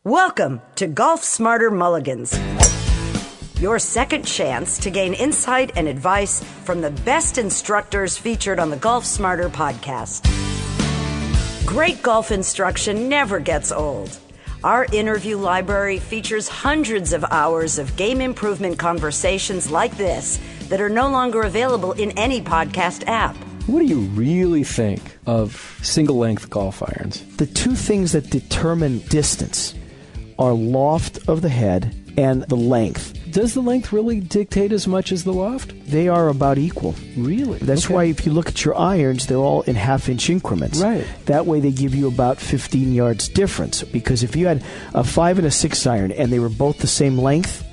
Welcome to Golf Smarter Mulligans, your second chance to gain insight and advice from the best instructors featured on the Golf Smarter podcast. Great golf instruction never gets old. Our interview library features hundreds of hours of game improvement conversations like this that are no longer available in any podcast app. What do you really think of single-length golf irons? The two things that determine distance are loft of the head and the length. Does the length really dictate as much as the loft? They are about equal. Really? That's why if you look at your irons, they're all in half-inch increments. Right. That way they give you about 15 yards difference. Because if you had a 5 and a 6 iron and they were both the same length,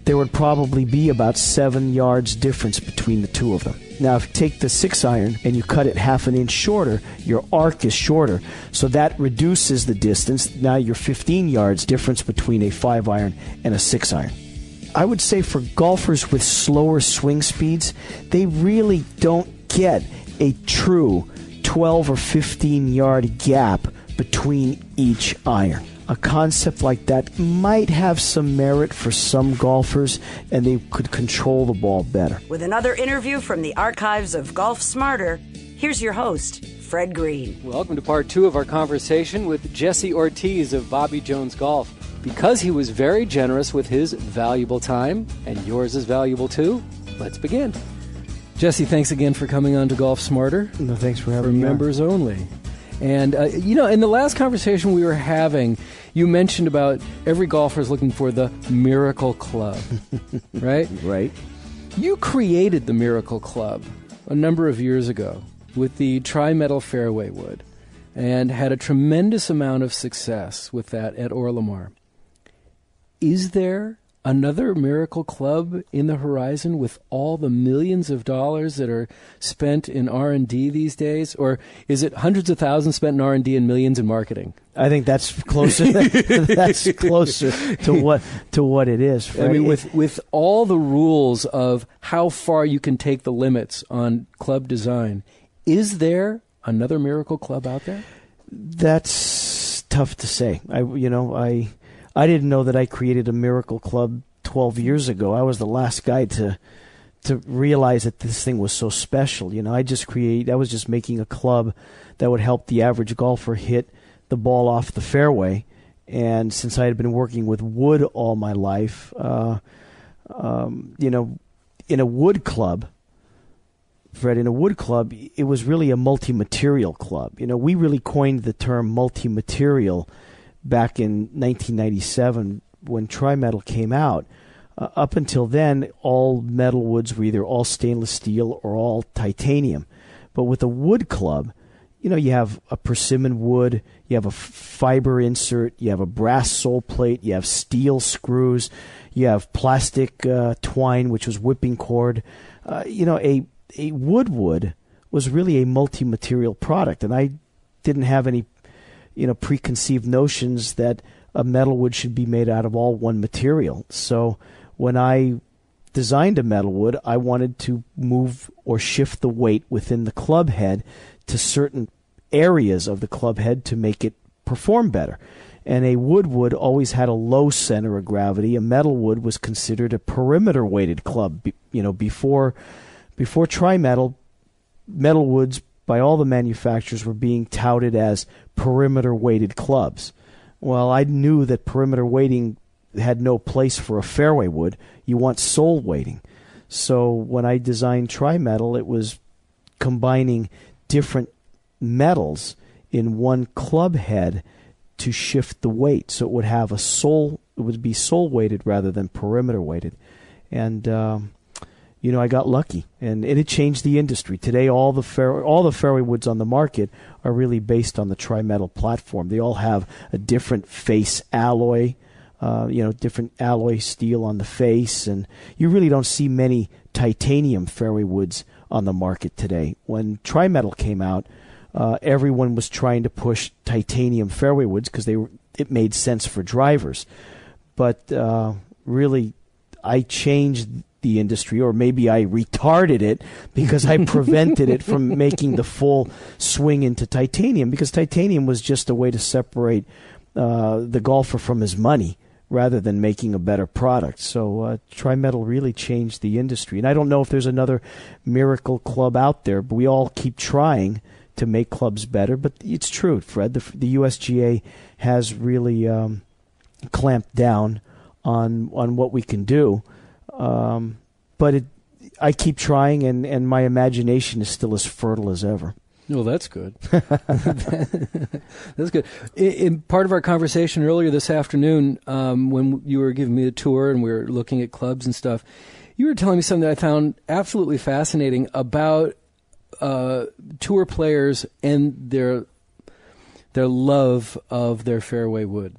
there would probably be about 7 yards difference between the two of them. Now, if you take the 6 iron and you cut it half an inch shorter, your arc is shorter. So that reduces the distance. Now you're 15 yards difference between a 5 iron and a 6 iron. I would say for golfers with slower swing speeds, they really don't get a true 12 or 15 yard gap between each iron. A concept like that might have some merit for some golfers, and they could control the ball better. With another interview from the archives of Golf Smarter, here's your host, Fred Green. Welcome to part 2 of our conversation with Jesse Ortiz of Bobby Jones Golf. Because he was very generous with his valuable time, and yours is valuable too, let's begin. Jesse, thanks again for coming on to Golf Smarter. No, thanks for having me. For members only. And, in the last conversation we were having, you mentioned about every golfer is looking for the Miracle Club, right? Right. You created the Miracle Club a number of years ago with the Tri-Metal Fairway Wood and had a tremendous amount of success with that at Orlamar. Is there another Miracle Club in the horizon with all the millions of dollars that are spent in R&D these days? Or is it hundreds of thousands spent in R&D and millions in marketing? I think that's closer. That's closer to what it is. Fred. I mean, with all the rules of how far you can take the limits on club design, is there another Miracle Club out there? That's tough to say. I didn't know that I created a Miracle Club 12 years ago. I was the last guy to realize that this thing was so special. I was just making a club that would help the average golfer hit the ball off the fairway. And since I had been working with wood all my life, in a wood club, Fred, it was really a multi-material club. We really coined the term multi-material back in 1997 when Tri-Metal came out. Up until then, all metal woods were either all stainless steel or all titanium. But with a wood club, you have a persimmon wood, you have a fiber insert, you have a brass sole plate, you have steel screws, you have plastic twine, which was whipping cord. A wood was really a multi-material product, and I didn't have any preconceived notions that a metal wood should be made out of all one material. So when I designed a metal wood, I wanted to move or shift the weight within the club head to certain areas of the club head to make it perform better. And a wood always had a low center of gravity. A metal wood was considered a perimeter weighted club. Before Tri-Metal, metal woods by all the manufacturers were being touted as perimeter weighted clubs. Well, I knew that perimeter weighting had no place for a fairway wood. You want sole weighting. So when I designed Tri-Metal, it was combining different metals in one club head to shift the weight. So it would have it would be sole weighted rather than perimeter weighted. And I got lucky, and it changed the industry. Today, all the fairway woods on the market are really based on the Tri-Metal platform. They all have a different face alloy, different alloy steel on the face, and you really don't see many titanium fairway woods on the market today. When Tri-Metal came out, everyone was trying to push titanium fairway woods because it made sense for drivers. But really, I changed the industry, or maybe I retarded it because I prevented it from making the full swing into titanium, because titanium was just a way to separate the golfer from his money rather than making a better product. So Tri-Metal really changed the industry. And I don't know if there's another miracle club out there, but we all keep trying to make clubs better. But it's true, Fred. The USGA has really clamped down on what we can do. But I keep trying, and my imagination is still as fertile as ever. Well, that's good. That's good. In part of our conversation earlier this afternoon, when you were giving me a tour and we were looking at clubs and stuff, you were telling me something that I found absolutely fascinating about tour players and their love of their fairway wood.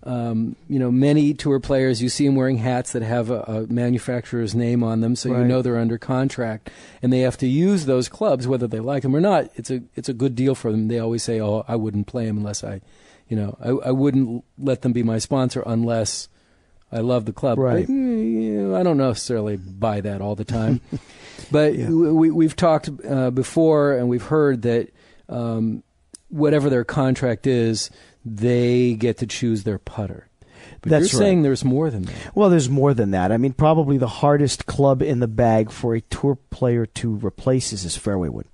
Many tour players, you see them wearing hats that have a manufacturer's name on them, so right. You know they're under contract, and they have to use those clubs whether they like them or not. It's a good deal for them. They always say, "Oh, I wouldn't play them unless I wouldn't let them be my sponsor unless I love the club." Right. I don't necessarily buy that all the time, but yeah. We've talked before, and we've heard that whatever their contract is, they get to choose their putter. But That's you're saying there's more than that. Well, there's more than that. I mean, probably the hardest club in the bag for a tour player to replace is fairway wood.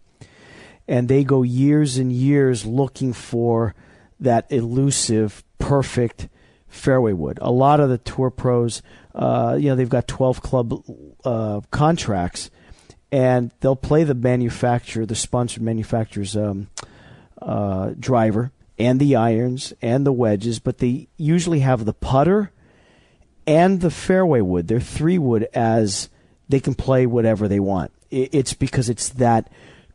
And they go years and years looking for that elusive, perfect fairway wood. A lot of the tour pros, they've got 12 club contracts, and they'll play the sponsored manufacturer's driver, and the irons and the wedges, but they usually have the putter and the fairway wood, their 3-wood, as they can play whatever they want. It's because it's that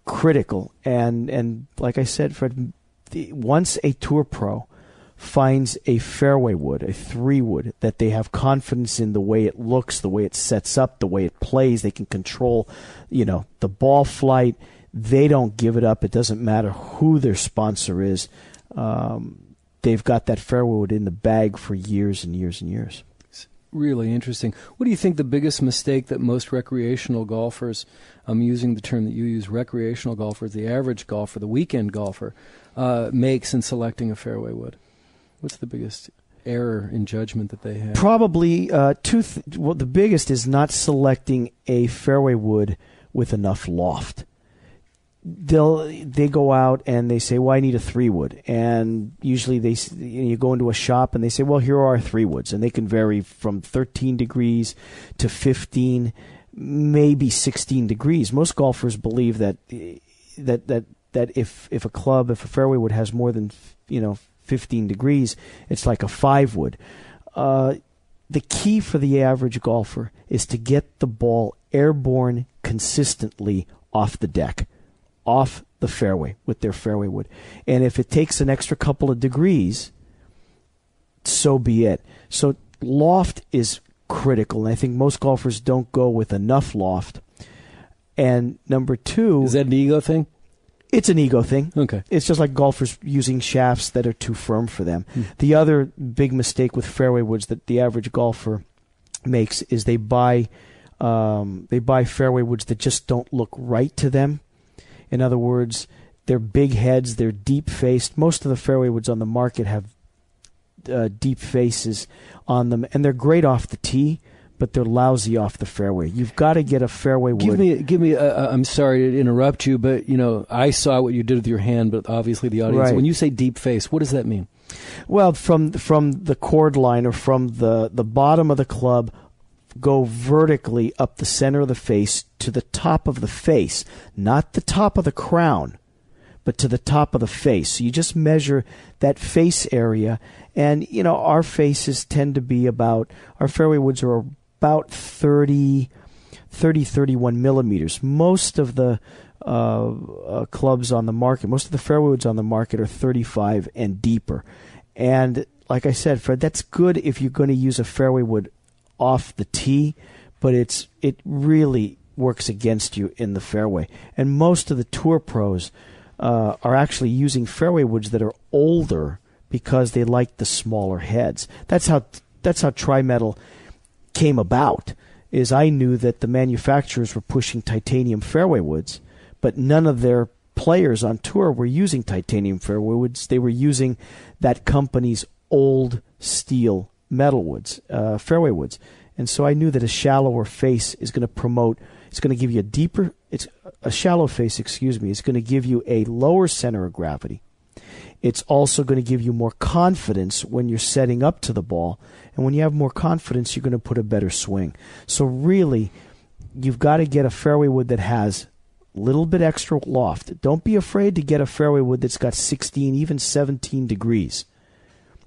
critical. And like I said, Fred, once a tour pro finds a fairway wood, a 3-wood, that they have confidence in the way it looks, the way it sets up, the way it plays, they can control, the ball flight. They don't give it up. It doesn't matter who their sponsor is. They've got that fairway wood in the bag for years and years and years. It's really interesting. What do you think the biggest mistake that most recreational golfers, I'm using the term that you use, recreational golfers, the average golfer, the weekend golfer, makes in selecting a fairway wood? What's the biggest error in judgment that they have? Probably the biggest is not selecting a fairway wood with enough loft. They go out and they say, well, I need a 3-wood, and usually you go into a shop and they say, well, here are our 3-woods, and they can vary from 13 degrees to 15, maybe 16 degrees. Most golfers believe that if a fairway wood has more than 15 degrees, it's like a 5-wood. The key for the average golfer is to get the ball airborne consistently off the deck, off the fairway with their fairway wood. And if it takes an extra couple of degrees, so be it. So loft is critical, and I think most golfers don't go with enough loft. And number 2... Is that an ego thing? It's an ego thing. Okay. It's just like golfers using shafts that are too firm for them. The other big mistake with fairway woods that the average golfer makes is they buy fairway woods that just don't look right to them. In other words, they're big heads, they're deep-faced. Most of the fairway woods on the market have deep faces on them, and they're great off the tee, but they're lousy off the fairway. You've got to get a fairway wood. Give me. I'm sorry to interrupt you, but I saw what you did with your hand, but obviously the audience. Right. When you say deep face, what does that mean? Well, from the cord line or from the bottom of the club, go vertically up the center of the face to the top of the face, not the top of the crown, but to the top of the face. So you just measure that face area, and our faces tend to be our fairway woods are about 31 millimeters. Most of the clubs on the market, most of the fairway woods on the market are 35 and deeper. And like I said, Fred, that's good if you're going to use a fairway wood off the tee, but it really works against you in the fairway. And most of the tour pros are actually using fairway woods that are older because they like the smaller heads. That's how Tri-Metal came about. Is I knew that the manufacturers were pushing titanium fairway woods, but none of their players on tour were using titanium fairway woods. They were using that company's old steel metal woods, fairway woods. And so I knew that a shallower face is going to promote, it's going to give you a shallow face, is going to give you a lower center of gravity. It's also going to give you more confidence when you're setting up to the ball. And when you have more confidence, you're going to put a better swing. So really, you've got to get a fairway wood that has a little bit extra loft. Don't be afraid to get a fairway wood that's got 16, even 17 degrees.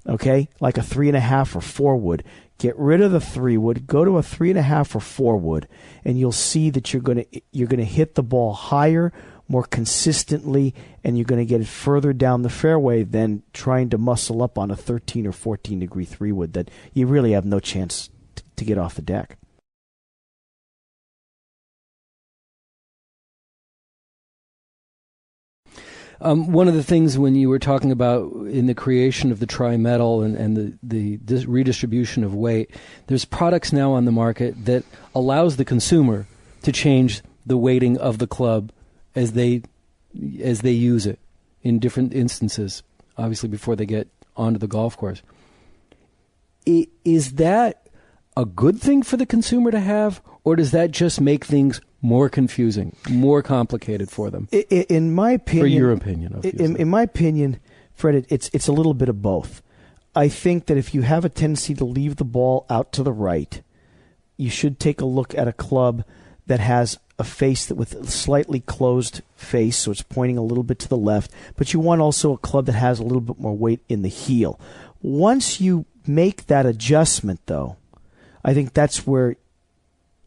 Okay? Like a 3.5 or 4 wood. Get rid of the 3 wood, go to a 3.5 or 4 wood, and you'll see that you're going to hit the ball higher, more consistently, and you're going to get it further down the fairway than trying to muscle up on a 13 or 14 degree 3 wood that you really have no chance to get off the deck. One of the things when you were talking about in the creation of the tri-metal and the redistribution of weight, there's products now on the market that allows the consumer to change the weighting of the club as they use it in different instances, obviously before they get onto the golf course. Is that a good thing for the consumer to have, or does that just make things more confusing, more complicated for them? In my opinion, for your opinion, in my opinion, Fred, it's a little bit of both. I think that if you have a tendency to leave the ball out to the right, you should take a look at a club that has a face that with a slightly closed face, so it's pointing a little bit to the left. But you want also a club that has a little bit more weight in the heel. Once you make that adjustment, though, I think that's where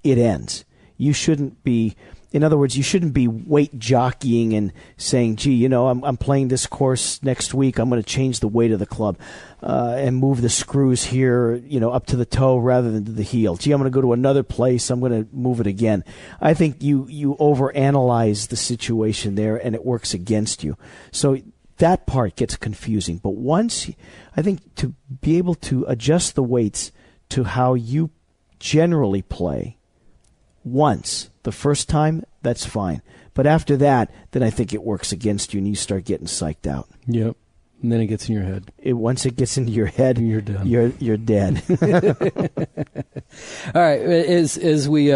it ends. You shouldn't be, in other words, you shouldn't be weight jockeying and saying, gee, I'm playing this course next week. I'm going to change the weight of the club and move the screws here, up to the toe rather than to the heel. Gee, I'm going to go to another place. I'm going to move it again. I think you overanalyze the situation there, and it works against you. So that part gets confusing. But once, I think to be able to adjust the weights to how you generally play, once, the first time, that's fine. But after that, then I think it works against you and you start getting psyched out. Yep. And then it gets in your head. Once it gets into your head, you're done. You're dead. All right. As we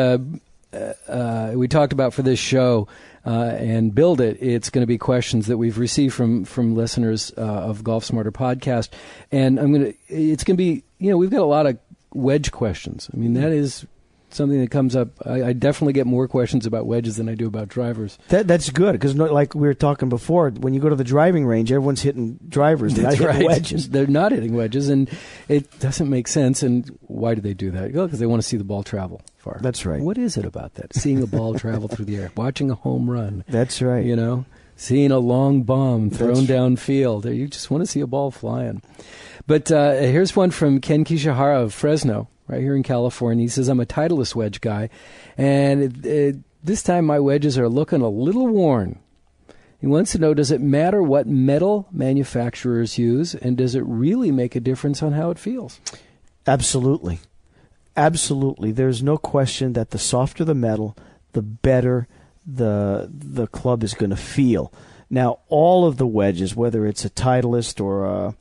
talked about for this show and build it, it's going to be questions that we've received from listeners of Golf Smarter podcast, and it's going to be we've got a lot of wedge questions. I mean, that is something that comes up. I definitely get more questions about wedges than I do about drivers. That's good, because like we were talking before, when you go to the driving range, everyone's hitting drivers. They're not hitting wedges. They're not hitting wedges, and it doesn't make sense. And why do they do that? Well, because they want to see the ball travel far. That's right. What is it about that? Seeing a ball travel through the air, watching a home run. That's right. Seeing a long bomb thrown downfield. You just want to see a ball flying. But here's one from Ken Kishihara of Fresno, right here in California. He says, I'm a Titleist wedge guy, and this time my wedges are looking a little worn. He wants to know, does it matter what metal manufacturers use, and does it really make a difference on how it feels? Absolutely. Absolutely. There's no question that the softer the metal, the better the club is going to feel. Now, all of the wedges, whether it's a Titleist or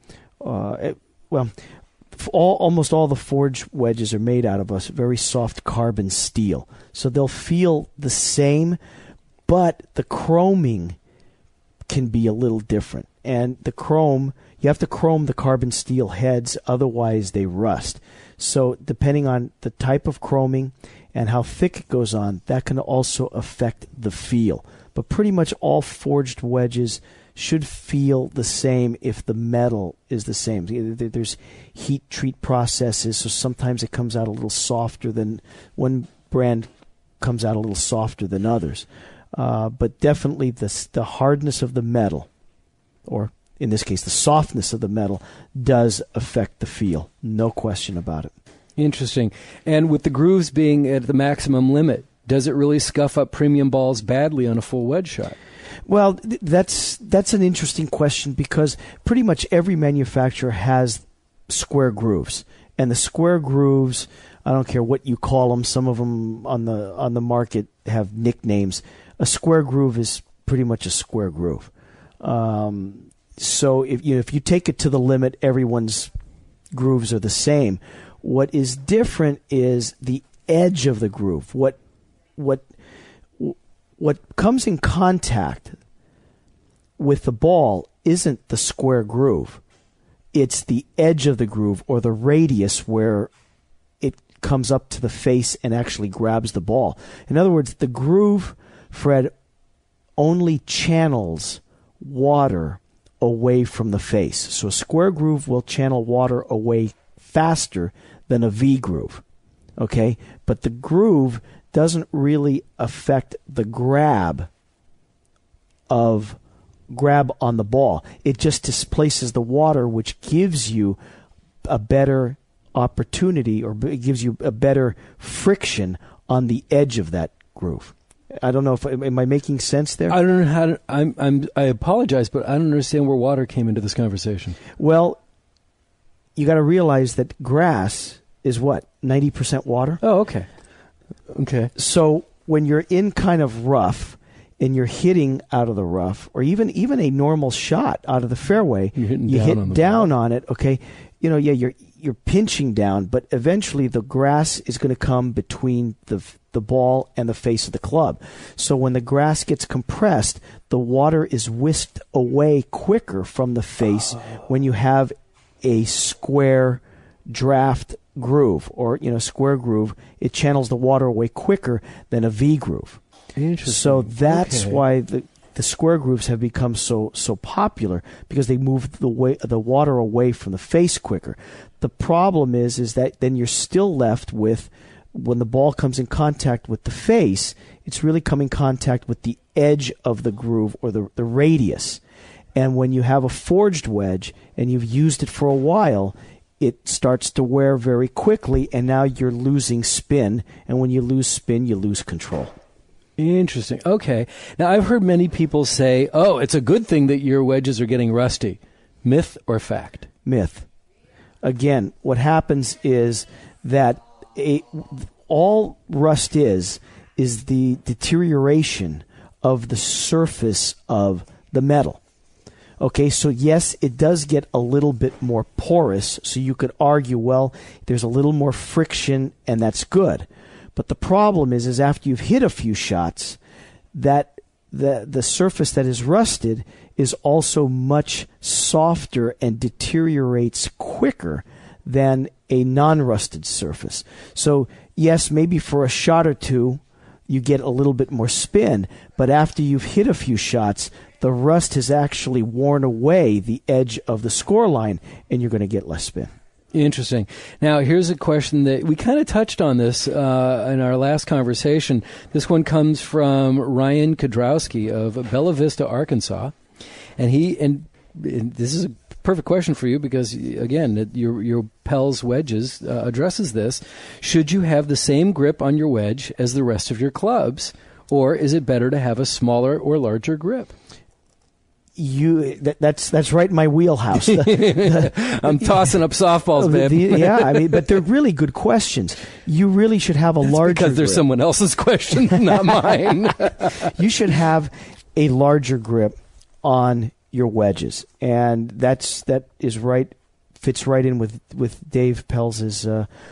almost all the forged wedges are made out of a very soft carbon steel. So they'll feel the same, but the chroming can be a little different. And the chrome, you have to chrome the carbon steel heads, otherwise they rust. So depending on the type of chroming and how thick it goes on, that can also affect the feel. But pretty much all forged wedges should feel the same if the metal is the same. There's heat treat processes, so sometimes it comes out a little softer than one brand comes out a little softer than others. But definitely the hardness of the metal, or in this case the softness of the metal, does affect the feel. No question about it. Interesting. And with the grooves being at the maximum limit, does it really scuff up premium balls badly on a full wedge shot? Well, that's an interesting question, because pretty much every manufacturer has square grooves, and the square grooves, I don't care what you call them. Some of them on the market have nicknames. A square groove is pretty much a square groove. So if you take it to the limit, everyone's grooves are the same. What is different is the edge of the groove. What comes in contact with the ball isn't the square groove. It's the edge of the groove, or the radius where it comes up to the face and actually grabs the ball. In other words, the groove, Fred, only channels water away from the face. So a square groove will channel water away faster than a V groove. Okay? But the groove doesn't really affect the grab on the ball. It just displaces the water, which gives you a better opportunity, or it gives you a better friction on the edge of that groove. I don't know if am I making sense there? I don't know how to, I apologize, but I don't understand where water came into this conversation. Well, you got to realize that grass is what, 90% water? Oh, okay. Okay. So when you're in kind of rough and you're hitting out of the rough, or even a normal shot out of the fairway, you hit down on it, okay? You're pinching down, but eventually the grass is going to come between the ball and the face of the club. So when the grass gets compressed, the water is whisked away quicker from the face when you have a square draft groove, or square groove. It channels the water away quicker than a V groove. Interesting. So that's why the square grooves have become so popular, because they move the water away from the face quicker. The problem is that then you're still left with, when the ball comes in contact with the face, it's really coming in contact with the edge of the groove, or the radius. And when you have a forged wedge and you've used it for a while, it starts to wear very quickly, and now you're losing spin. And when you lose spin, you lose control. Interesting. Okay. Now, I've heard many people say, oh, it's a good thing that your wedges are getting rusty. Myth or fact? Myth. Again, what happens is that all rust is the deterioration of the surface of the metal. Okay, so yes, it does get a little bit more porous, so you could argue, well, there's a little more friction, and that's good. But the problem is after you've hit a few shots, that the surface that is rusted is also much softer and deteriorates quicker than a non-rusted surface. So yes, maybe for a shot or two, you get a little bit more spin, but after you've hit a few shots, the rust has actually worn away the edge of the score line, and you're going to get less spin. Interesting. Now, here's a question that we kind of touched on this in our last conversation. This one comes from Ryan Kodrowski of Bella Vista, Arkansas. And this is a perfect question for you because, again, your Pels Wedges addresses this. Should you have the same grip on your wedge as the rest of your clubs, or is it better to have a smaller or larger grip? That's right in my wheelhouse. I'm tossing up softballs, babe. But they're really good questions. You really should have a larger because they're grip. Someone else's question, not mine. You should have a larger grip on your wedges, and that fits right in with Dave Pels's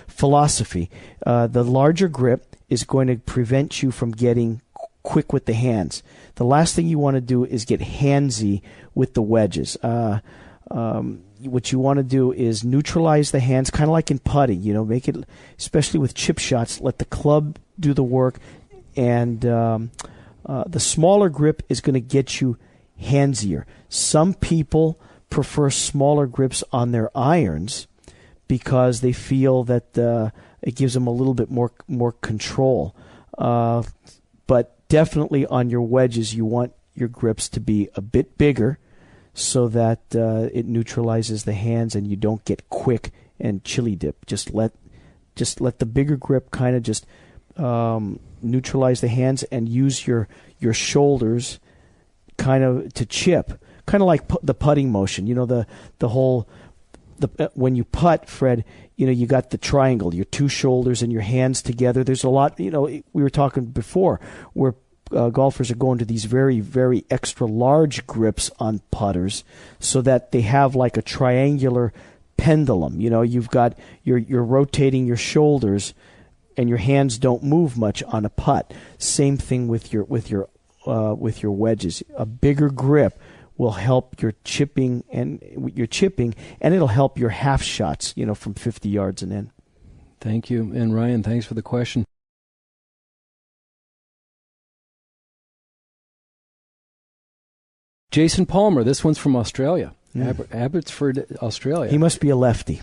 philosophy. The larger grip is going to prevent you from getting quick with the hands. The last thing you want to do is get handsy with the wedges. What you want to do is neutralize the hands, kind of like in putting. Make it, especially with chip shots, let the club do the work, and the smaller grip is going to get you handsier. Some people prefer smaller grips on their irons because they feel that it gives them a little bit more control. But definitely on your wedges, you want your grips to be a bit bigger so that it neutralizes the hands and you don't get quick and chili dip. Just let the bigger grip kind of just neutralize the hands, and use your shoulders kind of to chip, kind of like the putting motion. When you putt, Fred, you got the triangle, your two shoulders and your hands together. There's a lot, we were talking before, where golfers are going to these very, very extra large grips on putters so that they have like a triangular pendulum. You've got you're rotating your shoulders and your hands don't move much on a putt. Same thing with your wedges. A bigger grip will help your chipping and it'll help your half shots, from 50 yards and in. Thank you. And Ryan, thanks for the question. Jason Palmer, this one's from Australia. Abbotsford, Australia. He must be a lefty.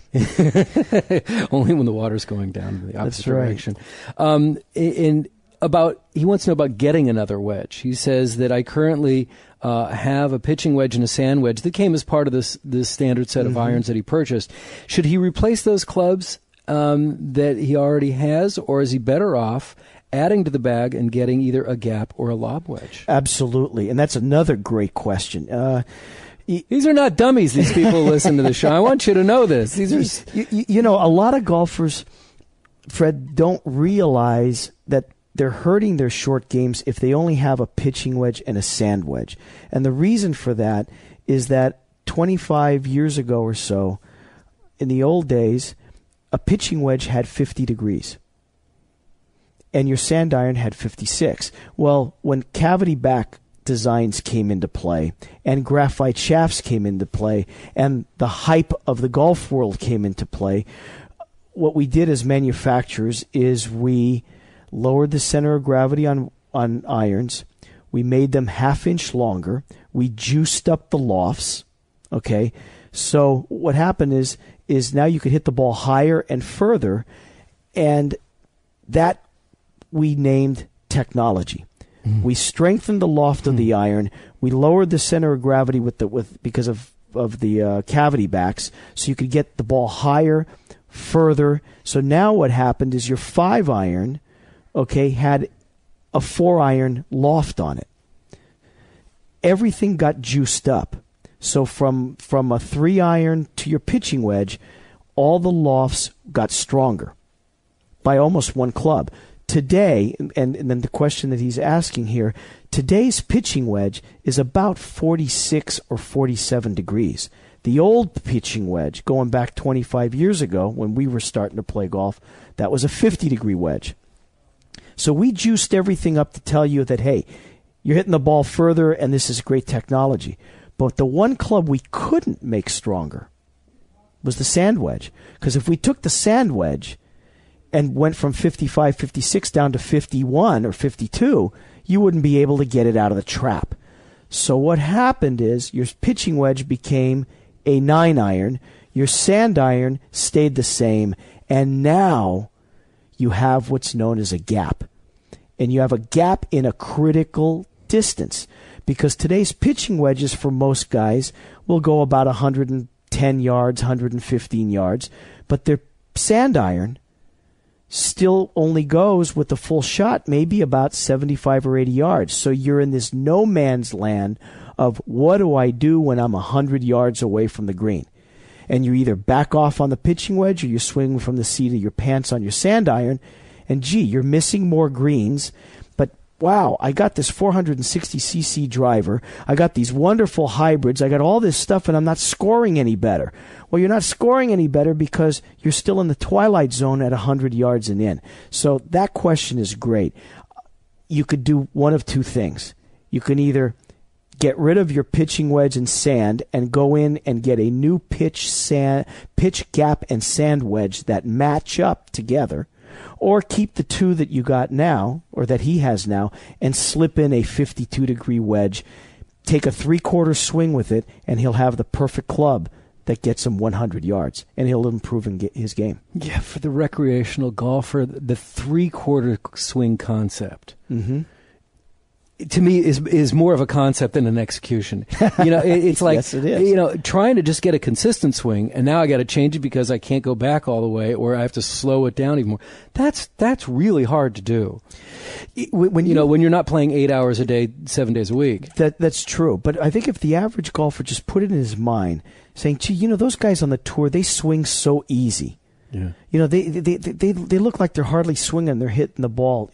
Only when the water's going down in the opposite direction. He wants to know about getting another wedge. He says that I currently have a pitching wedge and a sand wedge that came as part of this standard set of irons that he purchased. Should he replace those clubs that he already has, or is he better off adding to the bag and getting either a gap or a lob wedge? Absolutely, and that's another great question. These are not dummies, these people who listen to the show. I want you to know this. These are a lot of golfers, Fred, don't realize that they're hurting their short games if they only have a pitching wedge and a sand wedge. And the reason for that is that 25 years ago or so, in the old days, a pitching wedge had 50 degrees. And your sand iron had 56. Well, when cavity back designs came into play and graphite shafts came into play and the hype of the golf world came into play, what we did as manufacturers is we lowered the center of gravity on irons. We made them half-inch longer. We juiced up the lofts. Okay, so what happened is now you could hit the ball higher and further, and that we named technology. We strengthened the loft of the iron. We lowered the center of gravity because of the cavity backs, so you could get the ball higher, further. So now what happened is your 5-iron, had a 4-iron loft on it. Everything got juiced up. So from a 3-iron to your pitching wedge, all the lofts got stronger by almost one club. Today, and then the question that he's asking here, today's pitching wedge is about 46 or 47 degrees. The old pitching wedge, going back 25 years ago when we were starting to play golf, that was a 50-degree wedge. So we juiced everything up to tell you that, hey, you're hitting the ball further and this is great technology. But the one club we couldn't make stronger was the sand wedge. Because if we took the sand wedge and went from 55, 56 down to 51 or 52, you wouldn't be able to get it out of the trap. So what happened is your pitching wedge became a 9-iron, your sand iron stayed the same, and now you have what's known as a gap. And you have a gap in a critical distance, because today's pitching wedges for most guys will go about 110 yards, 115 yards, but their sand iron still only goes with the full shot maybe about 75 or 80 yards. So you're in this no man's land of what do I do when I'm 100 yards away from the green? And you either back off on the pitching wedge or you swing from the seat of your pants on your sand iron, and gee, you're missing more greens. But wow, I got this 460cc driver. I got these wonderful hybrids. I got all this stuff, and I'm not scoring any better. Well, you're not scoring any better because you're still in the twilight zone at 100 yards and in. So that question is great. You could do one of two things. You can either get rid of your pitching wedge and sand and go in and get a new pitch gap and sand wedge that match up together, or keep the two that you got now, or that he has now, and slip in a 52-degree wedge. Take a 3/4 swing with it, and he'll have the perfect club that gets him 100 yards, and he'll improve in his game. Yeah, for the recreational golfer, the 3/4 swing concept, to me, is more of a concept than an execution. It's like, yes, it is. Trying to just get a consistent swing, and now I got to change it because I can't go back all the way, or I have to slow it down even more. That's really hard to do. When you're not playing 8 hours a day, 7 days a week. That's true. But I think if the average golfer just put it in his mind, saying, gee, those guys on the tour, they swing so easy. Yeah. They look like they're hardly swinging, they're hitting the ball.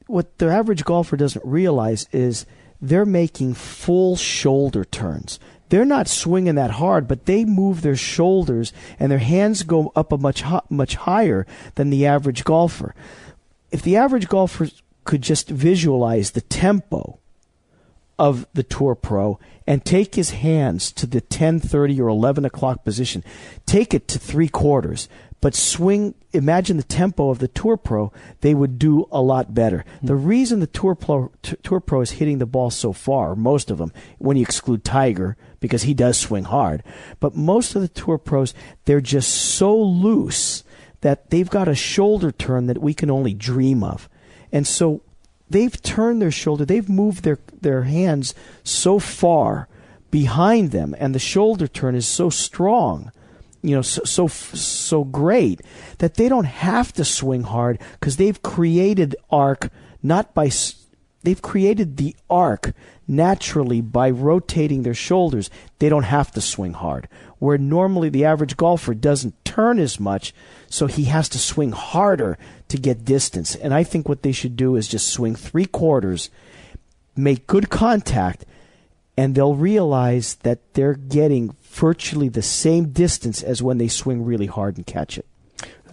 what the average golfer doesn't realize is they're making full shoulder turns. They're not swinging that hard, but they move their shoulders and their hands go up a much higher than the average golfer. If the average golfer could just visualize the tempo of the Tour Pro and take his hands to the 10:30 or 11 o'clock position, take it to 3/4, but swing, imagine the tempo of the Tour Pro, they would do a lot better. The reason the Tour Pro is hitting the ball so far, most of them, when you exclude Tiger, because he does swing hard, but most of the Tour Pros, they're just so loose that they've got a shoulder turn that we can only dream of. And so they've turned their shoulder, they've moved their hands so far behind them, and the shoulder turn is so strong, so great, that they don't have to swing hard because they've created they've created the arc naturally by rotating their shoulders. They don't have to swing hard, where normally the average golfer doesn't turn as much, so he has to swing harder to get distance. And I think what they should do is just swing 3/4, make good contact, and they'll realize that they're getting virtually the same distance as when they swing really hard and catch it.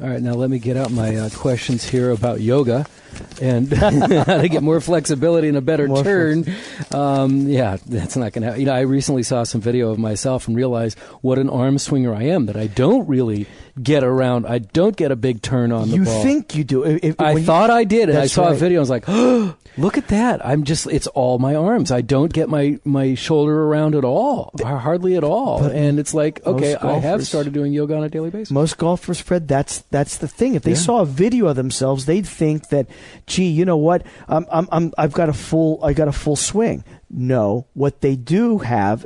All right, now let me get out my questions here about yoga and how to get more flexibility and a better turn. Yeah, that's not going to happen. I recently saw some video of myself and realized what an arm swinger I am, that I don't really get around. I don't get a big turn on the ball. You think you do. I thought I did, and I saw right. a video. I was like, oh, look at that. It's all my arms. I don't get my shoulder around at all, hardly at all. But and it's like, okay, I have golfers- started doing yoga on a daily basis. Most golfers, Fred, that's the thing. If they saw a video of themselves, they'd think that, gee, you know what? I've got a full swing. No, what they have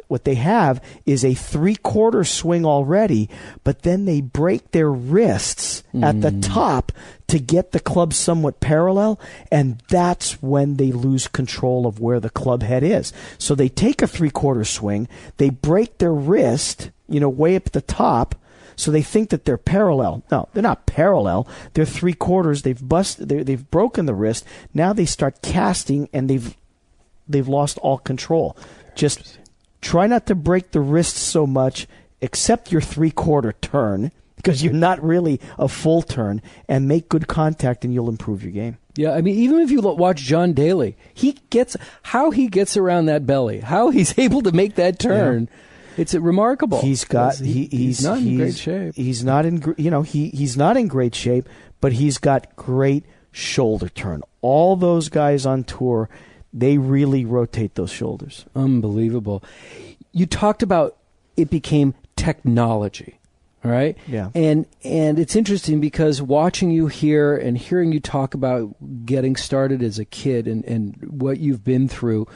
is a 3/4 swing already, but then they break their wrists at the top to get the club somewhat parallel, and that's when they lose control of where the club head is. So they take a 3/4 swing, they break their wrist, way up at the top, so they think that they're parallel. No, they're not parallel. They're 3/4. They've broken the wrist. Now they start casting, and they've lost all control. Just try not to break the wrist so much, accept your 3/4 turn, because you're not really a full turn, and make good contact, and you'll improve your game. Yeah, I mean, even if you watch John Daly, how he gets around that belly, how he's able to make that turn. Yeah. It's remarkable. He's not in great shape. He's not in great shape, but he's got great shoulder turn. All those guys on tour, they really rotate those shoulders. Unbelievable. You talked about it became technology, all right? Yeah. And it's interesting because watching you here and hearing you talk about getting started as a kid and what you've been through,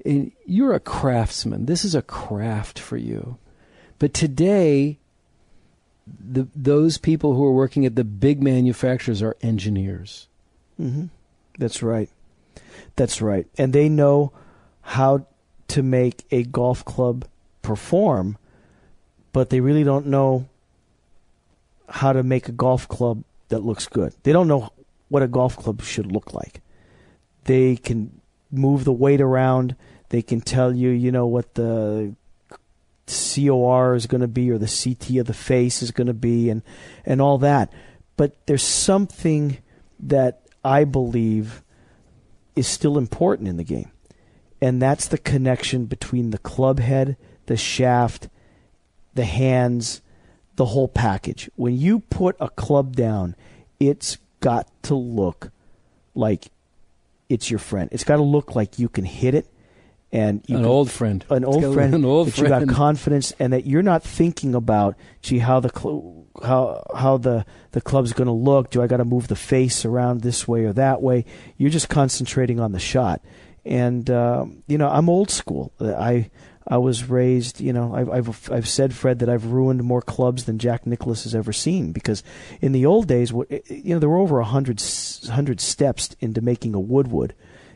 and you're a craftsman. This is a craft for you. But today, those people who are working at the big manufacturers are engineers. Mm-hmm. That's right. That's right. And they know how to make a golf club perform, but they really don't know how to make a golf club that looks good. They don't know what a golf club should look like. They can move the weight around. They can tell you, what the COR is going to be or the CT of the face is going to be and all that. But there's something that I believe is still important in the game, and that's the connection between the club head, the shaft, the hands, the whole package. When you put a club down, it's got to look like it's your friend. It's got to look like you can hit it. And you old friend. An old friend. You got confidence, and that you're not thinking about, gee, how the club's going to look. Do I got to move the face around this way or that way? You're just concentrating on the shot. And I'm old school. I was raised. I've said, Fred, that I've ruined more clubs than Jack Nicklaus has ever seen, because in the old days, there were over 100 steps into making a wood,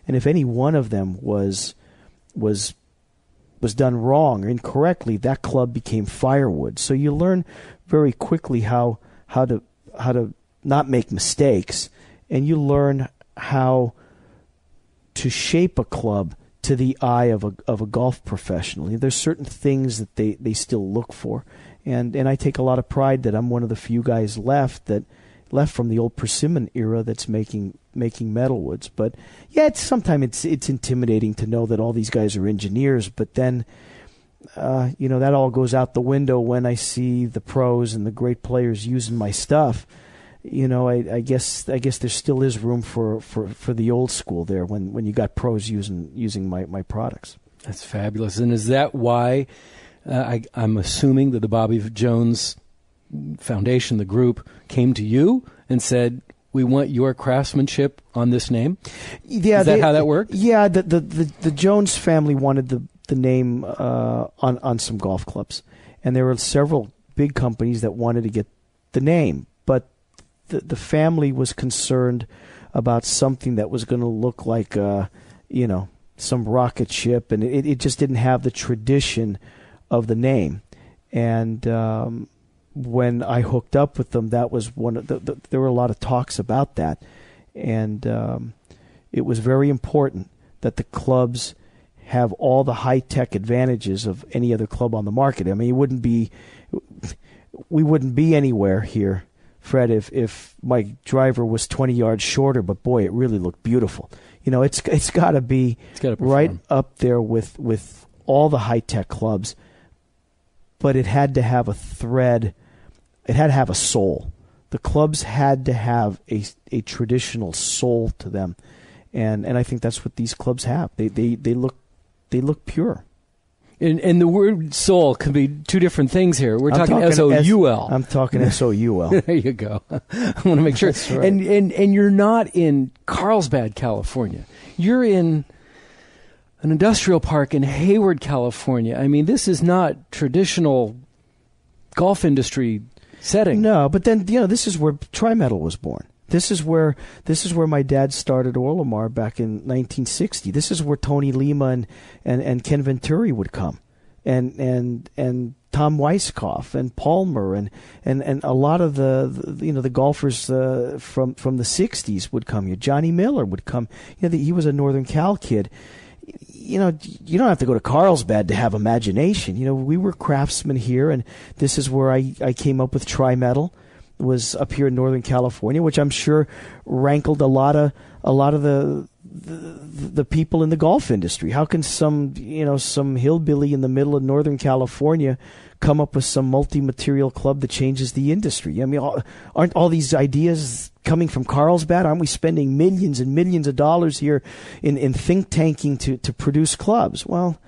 and if any one of them was done wrong or incorrectly, that club became firewood. So you learn very quickly how to not make mistakes, and you learn how shape a club to the eye of a golf professional. There's certain things that they still look for, and I take a lot of pride that I'm one of the few guys left from the old Persimmon era that's making metalwoods. But yeah, sometimes it's intimidating to know that all these guys are engineers, but then that all goes out the window when I see the pros and the great players using my stuff. I guess there still is room for the old school there when you got pros using my products. That's fabulous. And is that why I'm assuming that the Bobby Jones Foundation, the group, came to you and said, we want your craftsmanship on this name? Yeah, is that how that worked? Yeah, the Jones family wanted the name on some golf clubs, and there were several big companies that wanted to get the name, but the family was concerned about something that was going to look like some rocket ship, and it just didn't have the tradition of the name. And when I hooked up with them, that was one of there were a lot of talks about that, and it was very important that the clubs have all the high-tech advantages of any other club on the market. I mean, we wouldn't be anywhere here, Fred, if my driver was 20 yards shorter, but boy, it really looked beautiful. It's got to be right up there with all the high-tech clubs, but it had to have a thread. It had to have a soul. The clubs had to have a traditional soul to them, and I think that's what these clubs have. They look pure. And the word soul can be two different things here. We're talking S-O-U-L. I'm talking S-O-U-L. There you go. I want to make sure. That's right. And you're not in Carlsbad, California. You're in an industrial park in Hayward, California. I mean, this is not traditional golf industry setting. No, but then this is where Tri-Metal was born. This is where my dad started Orlamar back in 1960. This is where Tony Lima and Ken Venturi would come, and Tom Weiskopf and Palmer and a lot of the golfers from the 60s would come here. Johnny Miller would come. He was a Northern Cal kid. You don't have to go to Carlsbad to have imagination. We were craftsmen here, and this is where I came up with Tri-Metal. Was up here in Northern California, which I'm sure rankled a lot of the people in the golf industry. How can some hillbilly in the middle of Northern California come up with some multi-material club that changes the industry? I mean, aren't all these ideas coming from Carlsbad? Aren't we spending millions and millions of dollars here in think tanking to produce clubs? Well,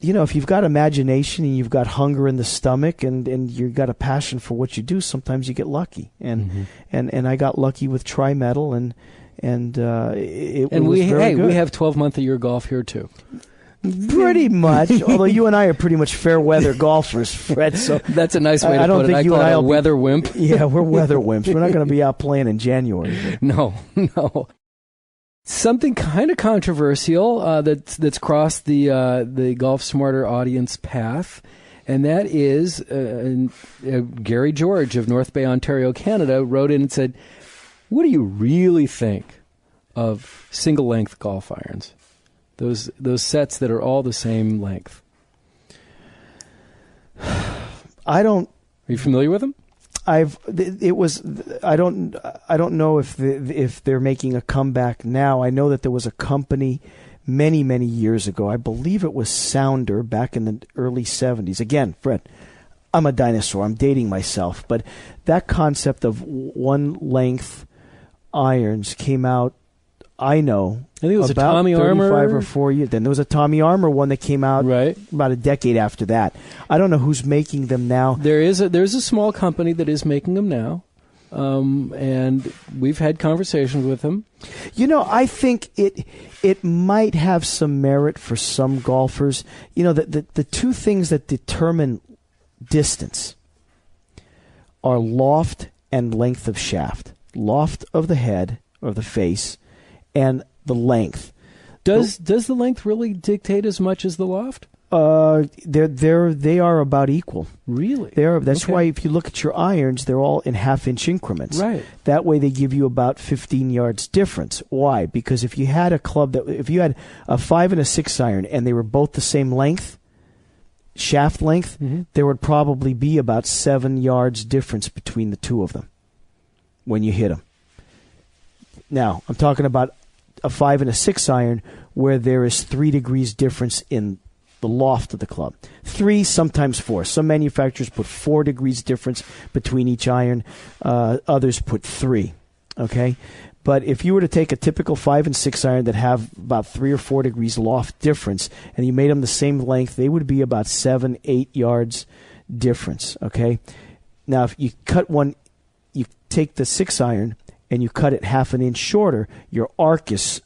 if you've got imagination and you've got hunger in the stomach and you've got a passion for what you do, sometimes you get lucky. And I got lucky with Tri-Metal, and it was very good. We have 12-month-a-year golf here too. Pretty much, although you and I are pretty much fair weather golfers, Fred. So that's a nice way to put it. I call it a weather wimp. Yeah, we're weather wimps. We're not going to be out playing in January. No. Something kind of controversial that's crossed the Golf Smarter audience path, and that is Gary George of North Bay, Ontario, Canada, wrote in and said, "What do you really think of single-length golf irons? Those sets that are all the same length." I don't. Are you familiar with them? I don't know if they're making a comeback now. I know that there was a company many, many years ago. I believe it was Sounder back in the early 70s. Again, Fred, I'm a dinosaur. I'm dating myself. But that concept of one-length irons came out, I think it was about a Tommy 35 Armour or 4 years. Then there was a Tommy Armour one that came out about a decade after that. I don't know who's making them now. There's a small company that is making them now, and we've had conversations with them. I think it might have some merit for some golfers. The two things that determine distance are loft and length of shaft. Loft of the head or the face, and the length. Does the length really dictate as much as the loft? They are about equal. Really? That's Okay. why if you look at your irons, they're all in half-inch increments. Right. That way they give you about 15 yards difference. Why? Because if you had a club if you had a 5 and a 6 iron and they were both the same length, shaft length, there would probably be about 7 yards difference between the two of them when you hit them. Now, I'm talking about a 5 and a 6 iron where there is 3 degrees difference in the loft of the club. 3, sometimes 4. Some manufacturers put 4 degrees difference between each iron. Others put 3. Okay? But if you were to take a typical 5 and 6 iron that have about 3 or 4 degrees loft difference, and you made them the same length, they would be about 7, 8 yards difference. Okay? Now, if you cut one, you take the 6 iron and you cut it half an inch shorter, your arc is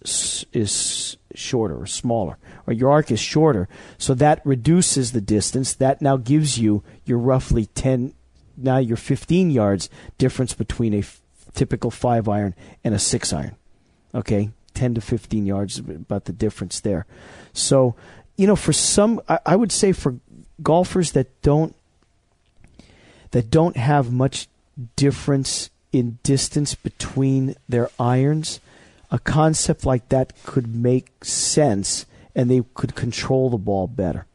shorter or smaller, or your arc is shorter. So that reduces the distance. That now gives you your roughly 10, now your 15 yards difference between a typical 5 iron and a 6 iron. Okay, 10 to 15 yards, about the difference there. So, for some, I would say for golfers that don't have much difference in distance between their irons, a concept like that could make sense, and they could control the ball better.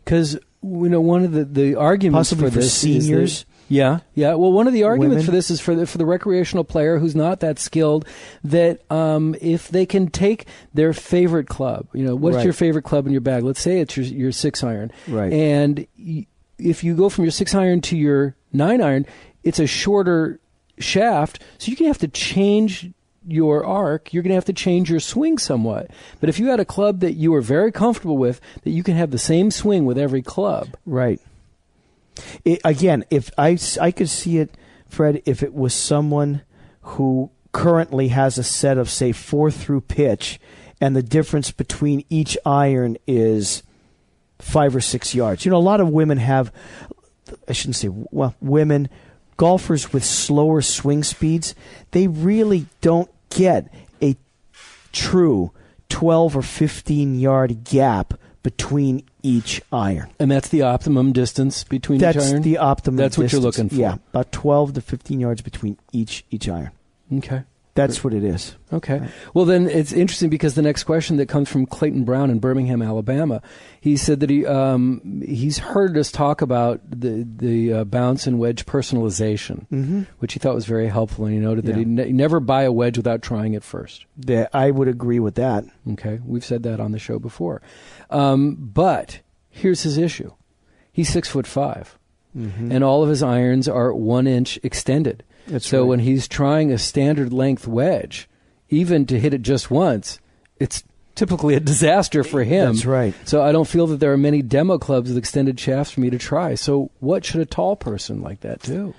Because one of the arguments Possibly for this seniors. is that, yeah. Well, one of the arguments Women. for this is for the recreational player who's not that skilled. That if they can take their favorite club, what's Right. your favorite club in your bag? Let's say it's your 6 iron, Right. And if you go from your 6 iron to your 9 iron, it's a shorter shaft, so you're going to have to change your arc. You're going to have to change your swing somewhat. But if you had a club that you were very comfortable with, that you can have the same swing with every club. Right. Again, if I could see it, Fred, if it was someone who currently has a set of, say, 4 through pitch, and the difference between each iron is 5 or 6 yards. A lot of women have, I shouldn't say, women, golfers with slower swing speeds, they really don't get a true 12 or 15 yard gap between each iron. And that's the optimum distance between each iron? That's the optimum That's what distance. you're looking for? Yeah, about 12 to 15 yards between each iron. Okay. That's what it is. Okay. Well, then it's interesting because the next question that comes from Clayton Brown in Birmingham, Alabama, he said that he's heard us talk about the bounce and wedge personalization, which he thought was very helpful, and he noted that he'd never buy a wedge without trying it first. I would agree with that. Okay. We've said that on the show before. But here's his issue. He's 6'5", and all of his irons are 1 inch extended. So right. when he's trying a standard length wedge, even to hit it just once, it's typically a disaster for him. That's right. So I don't feel that there are many demo clubs with extended shafts for me to try. So what should a tall person like that do?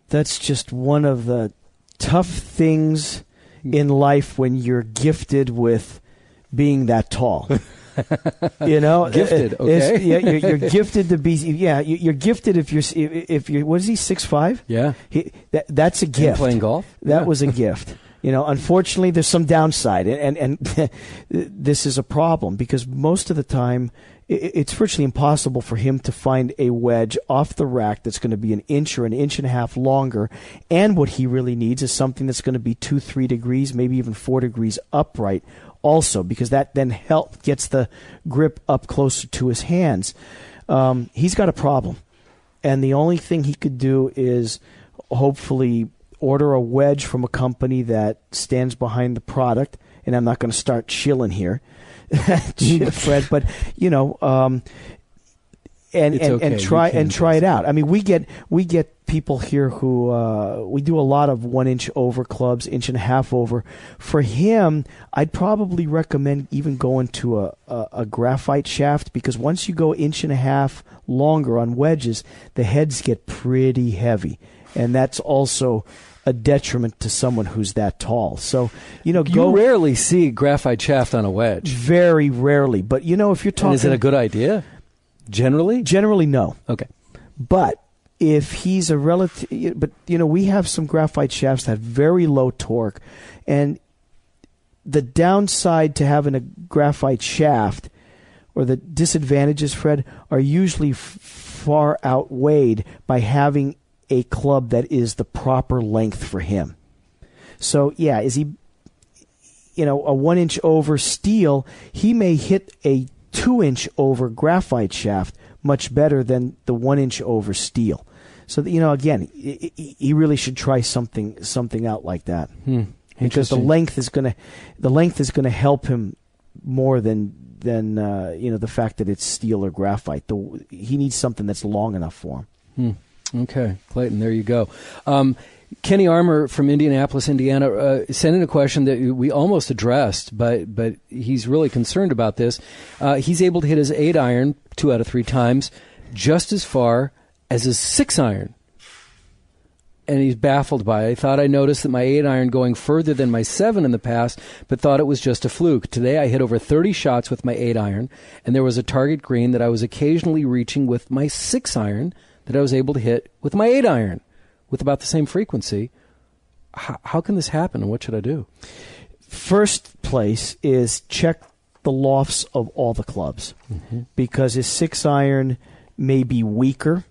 That's just one of the tough things in life when you're gifted with being that tall. Gifted, okay. You're gifted to be. Yeah, you're gifted if you're. What is he? 6'5"? Yeah. That's a gift. And playing golf? That was a gift. Unfortunately, there's some downside, and this is a problem because most of the time it's virtually impossible for him to find a wedge off the rack that's going to be an inch or an inch and a half longer. And what he really needs is something that's going to be 2-3 degrees, maybe even 4 degrees upright. Also, because that then gets the grip up closer to his hands. He's got a problem. And the only thing he could do is hopefully order a wedge from a company that stands behind the product. And I'm not going to start shilling here, Fred, but, and try it out. I mean, we get people here who we do a lot of 1 inch over clubs, 1.5 inches over. For him, I'd probably recommend even going to a graphite shaft because once you go 1.5 inches longer on wedges, the heads get pretty heavy, and that's also a detriment to someone who's that tall. So you rarely see graphite shaft on a wedge. Very rarely, but if you're talking, And is it a good idea? Generally, no. Okay, but if he's a relative, but we have some graphite shafts that have very low torque, and the downside to having a graphite shaft, or the disadvantages, Fred, are usually far outweighed by having a club that is the proper length for him. So, yeah, is he, a 1-inch over steel, he may hit a 2-inch over graphite shaft much better than the 1-inch over steel. So, again, he really should try something out like that. Because the length is going to help him more than the fact that it's steel or graphite. He needs something that's long enough for him. Okay, Clayton, there you go. Kenny Armour from Indianapolis, Indiana, sent in a question that we almost addressed, but he's really concerned about this. He's able to hit his 8-iron 2 out of 3 times just as far as his 6-iron. And he's baffled by it. I thought I noticed that my 8-iron going further than my 7 in the past, but thought it was just a fluke. Today I hit over 30 shots with my 8-iron, and there was a target green that I was occasionally reaching with my 6-iron that I was able to hit with my 8-iron with about the same frequency. How can this happen, and what should I do? First place is check the lofts of all the clubs, because his 6-iron may be weaker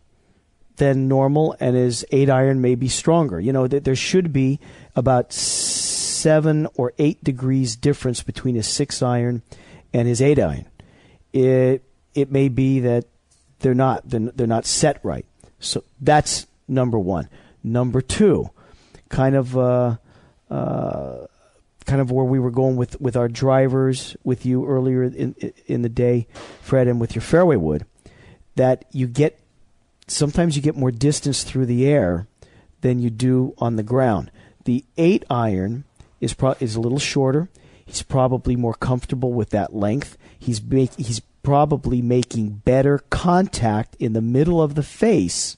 than normal, and his 8-iron may be stronger. There should be about 7 or 8 degrees difference between his 6-iron and his 8-iron. It may be that they're not set right. So that's number one. Number two, kind of where we were going with our drivers with you earlier in the day, Fred, and with your fairway wood, that sometimes you get more distance through the air than you do on the ground. The 8-iron is a little shorter. He's probably more comfortable with that length. He's probably making better contact in the middle of the face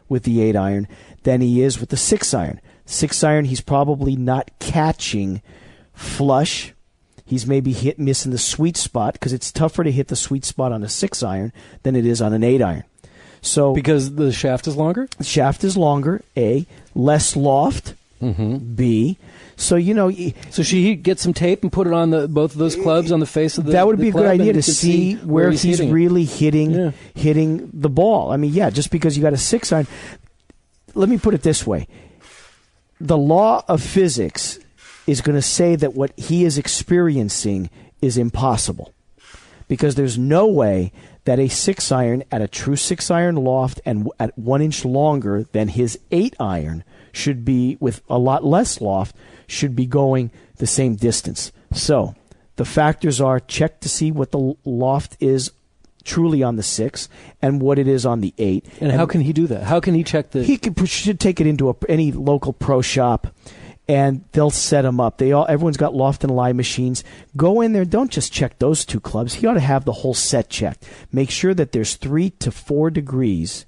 with the 8-iron than he is with the 6-iron. 6-iron, he's probably not catching flush. He's maybe missing the sweet spot, because it's tougher to hit the sweet spot on a 6-iron than it is on an 8-iron. So because the shaft is longer? The shaft is longer, A. Less loft, B. So, So should he get some tape and put it on both of those clubs on the face of the That would be a good idea to see where he's really hitting the ball. I mean, just because you got a 6-iron. Let me put it this way. The law of physics is going to say that what he is experiencing is impossible, because there's no way that a 6-iron at a true 6-iron loft and at 1 inch longer than his 8-iron should be, with a lot less loft, should be going the same distance. So the factors are: check to see what the loft is truly on the 6 and what it is on the 8. And how can he do that? How can he check the... He should take it into any local pro shop, and they'll set him up. Everyone's got loft and lie machines. Go in there. Don't just check those 2 clubs. He ought to have the whole set checked. Make sure that there's 3 to 4 degrees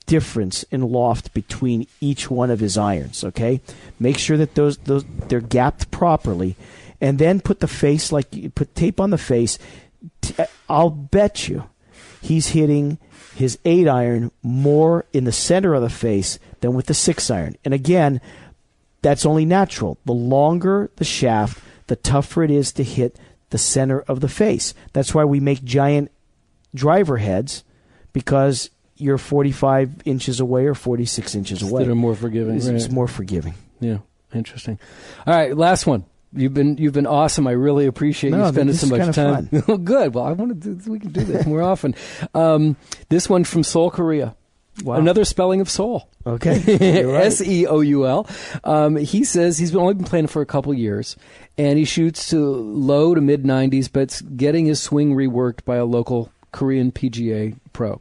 difference in loft between each one of his irons. Okay, make sure that those they're gapped properly, and then put the face, like you put tape on the face. I'll bet you he's hitting his 8-iron more in the center of the face than with the 6-iron. And again, that's only natural. The longer the shaft, the tougher it is to hit the center of the face. That's why we make giant driver heads, because you're 45 inches away or 46 inches away. That are more forgiving. It's more forgiving. Yeah, interesting. All right, last one. You've been awesome. I really appreciate you spending so much time. Oh, good. Well, we can do this more often. This one from Seoul, Korea. Wow. Another spelling of Seoul. Okay. Right. Seoul. He says he's only been playing for a couple years, and he shoots to low to mid 90s, but getting his swing reworked by a local Korean PGA pro.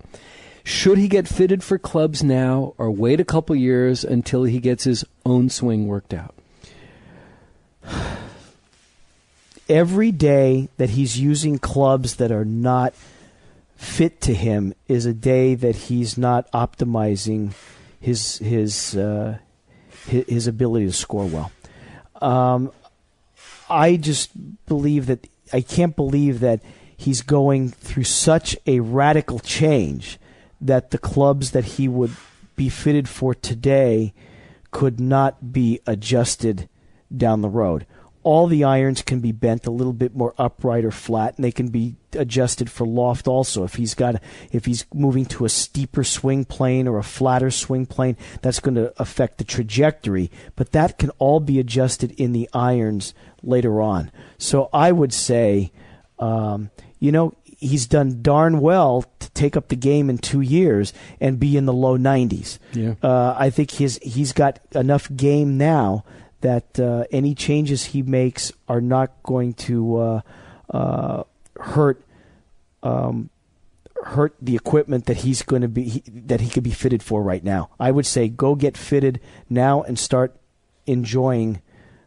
Should he get fitted for clubs now, or wait a couple years until he gets his own swing worked out? Every day that he's using clubs that are not fit to him is a day that he's not optimizing his ability to score well. I just believe that I can't believe that he's going through such a radical change that the clubs that he would be fitted for today could not be adjusted down the road. all the irons can be bent a little bit more upright or flat, and they can be adjusted for loft also. If he's moving to a steeper swing plane or a flatter swing plane, that's going to affect the trajectory. But that can all be adjusted in the irons later on. So I would say, he's done darn well to take up the game in 2 years and be in the low 90s. Yeah. I think he's got enough game now that any changes he makes are not going to hurt the equipment that he's going to be that he could be fitted for right now. I would say go get fitted now and start enjoying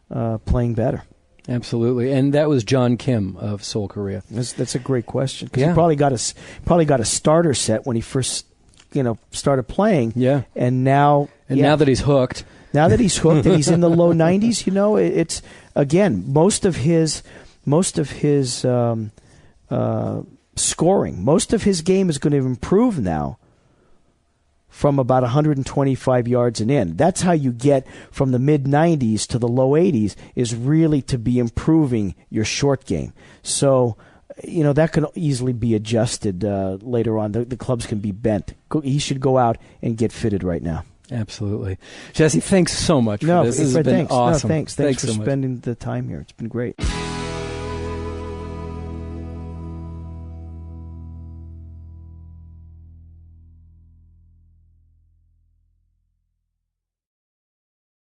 playing better. Absolutely, and that was John Kim of Seoul, Korea. That's a great question, because he probably got a starter set when he first started playing. Yeah, and now that he's hooked. Now that he's hooked and he's in the low 90s, it's again most of his scoring, most of his game is going to improve now from about 125 yards and in. That's how you get from the mid 90s to the low 80s, is really to be improving your short game. So that can easily be adjusted later on. The clubs can be bent. He should go out and get fitted right now. Absolutely. Jesse, thanks so much for this. This has been awesome. Thanks for spending the time here. It's been great.